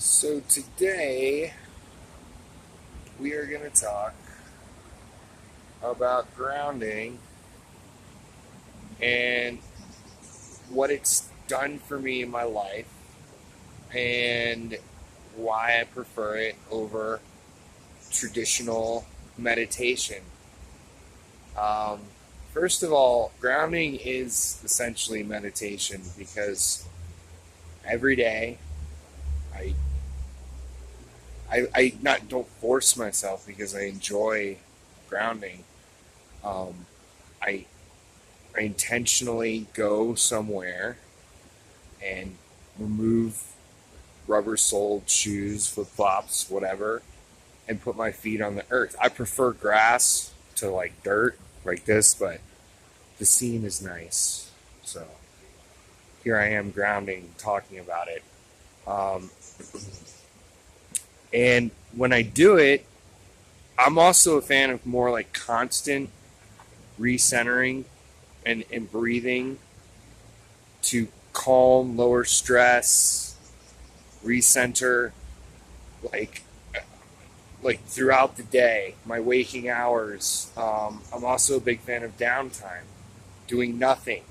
So today we are going to talk about grounding and what it's done for me in my life and why I prefer it over traditional meditation. Um, First of all, grounding is essentially meditation because every day I I not don't force myself because I enjoy grounding. Um, I I intentionally go somewhere and remove rubber soled shoes, flip flops, whatever, and put my feet on the earth. I prefer grass to like dirt like this, but the scene is nice. So here I am grounding, talking about it. Um, and when I do it, I'm also a fan of more like constant recentering and breathing to calm, lower stress, recenter, like like throughout the day, my waking hours. I'm also a big fan of downtime, doing nothing,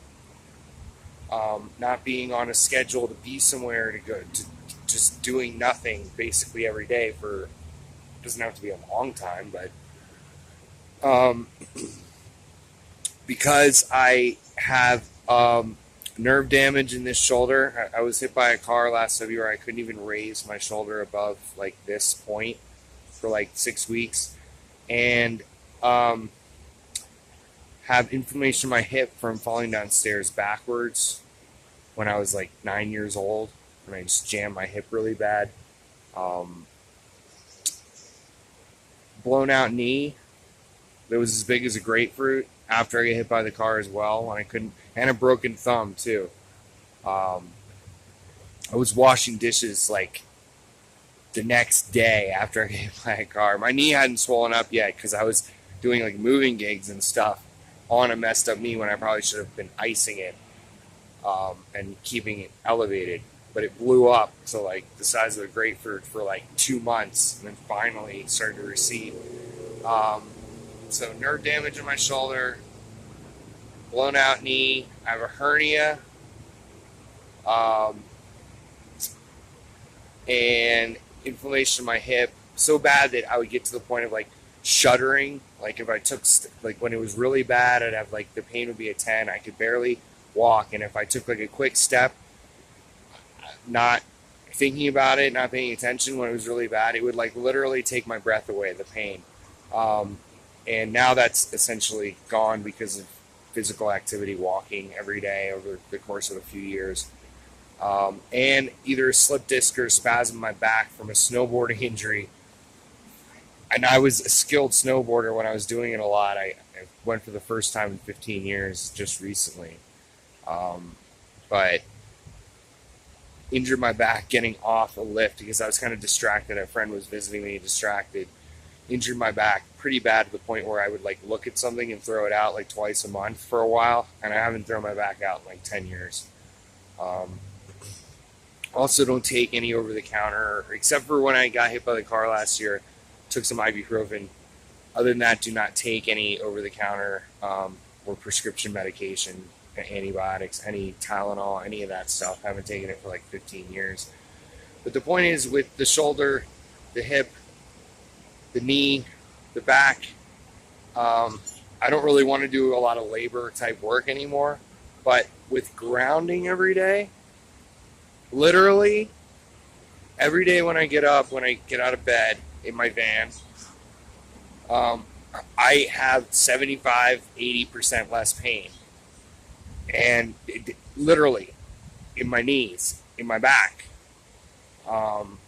not being on a schedule to be somewhere to go to just doing nothing basically every day for doesn't have to be a long time, but um, because I have nerve damage in this shoulder. I was hit by a car last February. I couldn't even raise my shoulder above like this point for like 6 weeks, and um, have inflammation in my hip from falling downstairs backwards when I was like 9 years old, and I just jammed my hip really bad. Um, Blown out knee that was as big as a grapefruit after I get hit by the car as well, and I couldn't, and a broken thumb too. Um, I was washing dishes like the next day after I got hit by a car. My knee hadn't swollen up yet because I was doing like moving gigs and stuff on a messed up knee when I probably should have been icing it and keeping it elevated. But it blew up to like the size of a grapefruit for like 2 months, and then finally started to recede. Um, so nerve damage in my shoulder, blown out knee. I have a hernia, um, and inflammation in my hip so bad that I would get to the point of like shuddering. Like if I took like when it was really bad, I'd have like the pain would be a 10. I could barely walk, and if I took like a quick step, not thinking about it, not paying attention when it was really bad, it would like literally take my breath away, the pain. Um, and now that's essentially gone because of physical activity, walking every day over the course of a few years. And either a slip disc or a spasm in my back from a snowboarding injury. And I was a skilled snowboarder when I was doing it a lot. I went for the first time in 15 years just recently. But injured my back getting off a lift because I was kind of distracted. A friend was visiting me, distracted. Injured my back pretty bad to the point where I would like look at something and throw it out like twice a month for a while. And I haven't thrown my back out in like 10 years. Also, don't take any over the counter, except for when I got hit by the car last year. Took some ibuprofen. Other than that, do not take any over the counter or prescription medication, antibiotics, any Tylenol, any of that stuff. I haven't taken it for like 15 years. But the point is, with the shoulder, the hip, the knee, the back, I don't really want to do a lot of labor type work anymore. But with grounding every day, literally every day when I get up, when I get out of bed in my van, I have 75-80% less pain. And literally in my knees, in my back. When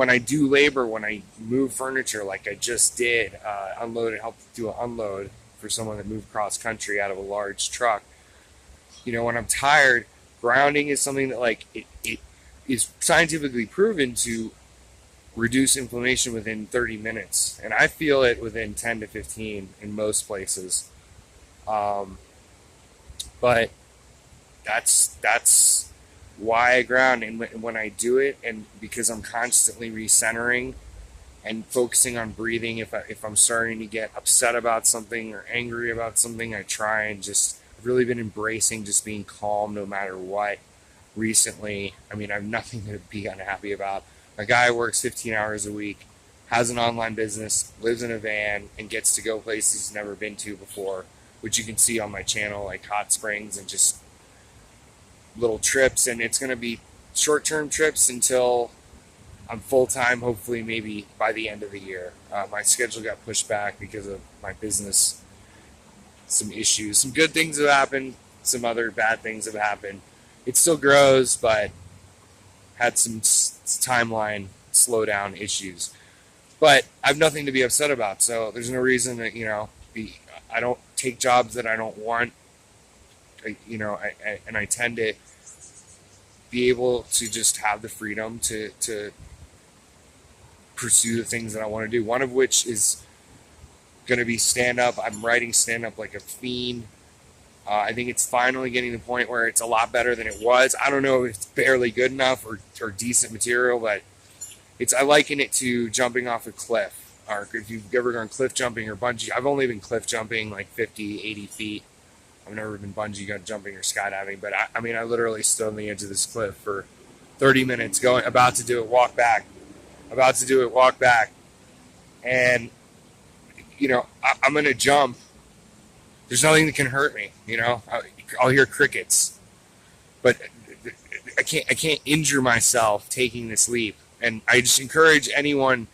I do labor, when I move furniture like I just did, help do an unload for someone that moved cross country out of a large truck. When I'm tired, grounding is something that like it is scientifically proven to reduce inflammation within 30 minutes, and I feel it within 10 to 15 in most places. But that's why I ground. And when I do it, and because I'm constantly recentering and focusing on breathing, if I'm starting to get upset about something or angry about something, I try and just, I've really been embracing just being calm no matter what recently. I mean, I have nothing to be unhappy about. A guy works 15 hours a week, has an online business, lives in a van, and gets to go places he's never been to before, which you can see on my channel, like hot springs and just little trips. And it's going to be short-term trips until I'm full-time, hopefully maybe by the end of the year. My schedule got pushed back because of my business, some issues. Some good things have happened, some other bad things have happened. It still grows, but had some timeline slowdown issues. But I have nothing to be upset about, so there's no reason that, I don't take jobs that I don't want, and I tend to be able to just have the freedom to pursue the things that I want to do. One of which is going to be stand-up. I'm writing stand-up like a fiend. I think it's finally getting to the point where it's a lot better than it was. I don't know if it's barely good enough or decent material, but I liken it to jumping off a cliff. Or if you've ever gone cliff jumping or bungee. I've only been cliff jumping like 50, 80 feet. I've never been bungee jumping or skydiving, but I mean, I literally stood on the edge of this cliff for 30 minutes about to do it, walk back. And, I'm going to jump. There's nothing that can hurt me, I'll hear crickets, but I can't injure myself taking this leap. And I just encourage anyone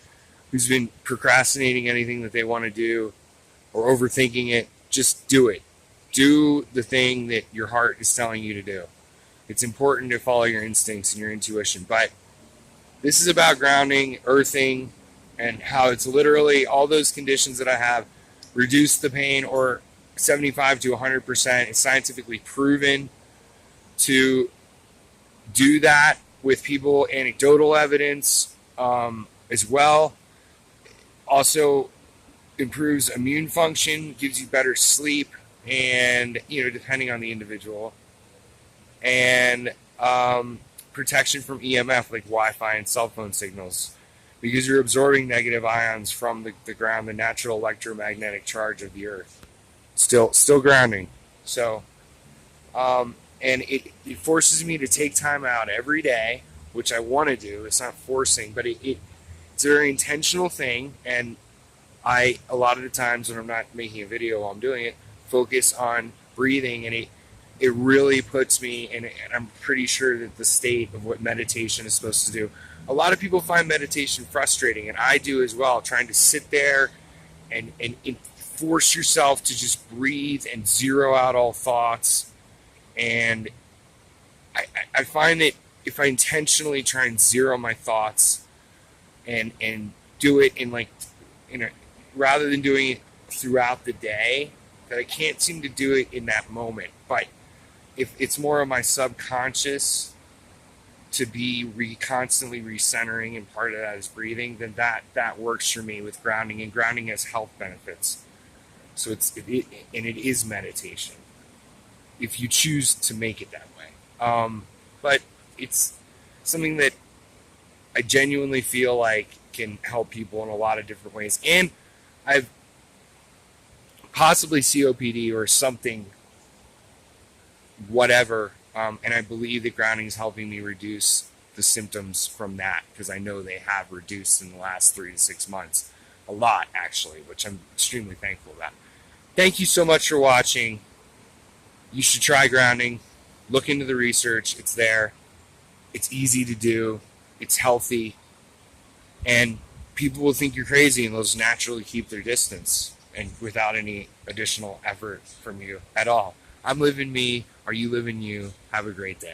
who's been procrastinating anything that they want to do or overthinking it, just do it. Do the thing that your heart is telling you to do. It's important to follow your instincts and your intuition, but this is about grounding, earthing, and how it's literally all those conditions that I have reduce the pain, or 75 to 100%. It's scientifically proven to do that with people, anecdotal evidence as well. Also improves immune function, gives you better sleep, and, depending on the individual. And protection from EMF, like Wi-Fi and cell phone signals, because you're absorbing negative ions from the ground, the natural electromagnetic charge of the earth. Still grounding. So, and it forces me to take time out every day, which I want to do. It's not forcing, but it's a very intentional thing. And a lot of the times when I'm not making a video while I'm doing it, focus on breathing, and it really puts me in, and I'm pretty sure that the state of what meditation is supposed to do. A lot of people find meditation frustrating, and I do as well, trying to sit there and force yourself to just breathe and zero out all thoughts. And I find that if I intentionally try and zero my thoughts and do it rather than doing it throughout the day, that I can't seem to do it in that moment. But if it's more of my subconscious to be constantly recentering, and part of that is breathing, then that works for me with grounding, and grounding has health benefits. So it is meditation if you choose to make it that way. But it's something that I genuinely feel like can help people in a lot of different ways. And I've possibly COPD or something, whatever, and I believe that grounding is helping me reduce the symptoms from that, because I know they have reduced in the last 3 to 6 months. A lot, actually, which I'm extremely thankful about. Thank you so much for watching. You should try grounding. Look into the research. It's there. It's easy to do. It's healthy. And people will think you're crazy, and they'll just naturally keep their distance, and without any additional effort from you at all. I'm living me. Are you living you? Have a great day.